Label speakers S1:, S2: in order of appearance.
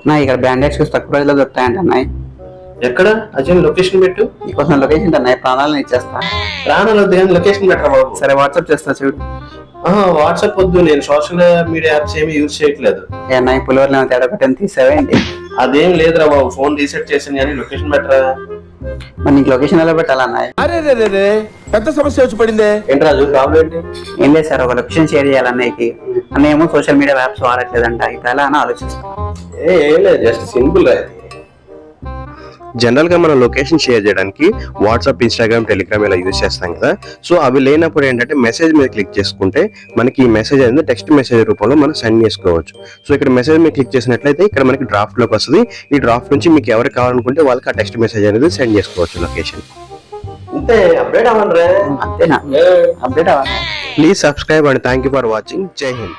S1: నా ఇక్కడ branded shoes తక్కువ ప్రైస్లో దొరుకుతాయంట అన్నాయి.
S2: ఎక్కడ అజయ్ లొకేషన్ పెట్టు.
S1: నీకోసం లొకేషన్ అన్నాయి, ప్రాణాలను ఇచ్చేస్తా.
S2: ప్రాణాలు వద్దు కానీ లొకేషన్ పెట్టరా బాబు.
S1: సరే వాట్సాప్ చేస్తా చూడు.
S2: వాట్సాప్ వద్దు, నేను సోషల్ మీడియా యాప్స్ ఏమి యూజ్ చేయట్లేదు.
S1: ఏ అన్నాయి పులివర్లో తేడా పెట్టని తీసావేంటి?
S2: అదేం లేదురా బాబు, ఫోన్ రీసెట్ చేసాను కానీ లొకేషన్ పెట్టరా.
S1: మరి నీకు లొకేషన్ ఎలా పెట్టాలన్నాయి?
S3: అరే పెద్ద సమస్య వచ్చి పడిందే.
S2: ఏంటి రాజు ప్రాబ్లం ఏంటి?
S1: ఏం లేదు సార్, ఒక లొకేషన్ షేర్ చేయాలన్నయ్యకి. అన్నయ్య ఏమో సోషల్ మీడియా యాప్స్ వాడట్లేదంట, ఇప్పుడు ఎలా అని ఆలోచిస్తాను.
S2: ఏం లేదు, జస్ట్ సింపుల్ రా.
S4: జనరల్గా మనం లొకేషన్ షేర్ చేయడానికి వాట్సాప్, ఇన్స్టాగ్రామ్, టెలిగ్రామ్ ఇలా యూజ్ చేస్తాం కదా. సో అవి లేనప్పుడు ఏంటంటే మెసేజ్ మీద క్లిక్ చేసుకుంటే మనకి ఈ మెసేజ్ అనేది టెక్స్ట్ మెసేజ్ రూపంలో మనం సెండ్ చేసుకోవచ్చు. సో ఇక్కడ మెసేజ్ మీద క్లిక్ చేసినట్లయితే ఇక్కడ మనకి డ్రాఫ్ట్లోకి వస్తుంది. ఈ డ్రాఫ్ట్ నుంచి మీకు ఎవరికి కావాలనుకుంటే వాళ్ళకి ఆ టెక్స్ట్ మెసేజ్ అనేది సెండ్ చేసుకోవచ్చు లొకేషన్.
S2: అంతే, అప్డేట్ అవ్వండి రా.
S1: అంతేనా? అప్డేట్ అవ్వాలి.
S4: Please subscribe and thank you for watching. జై హింద్.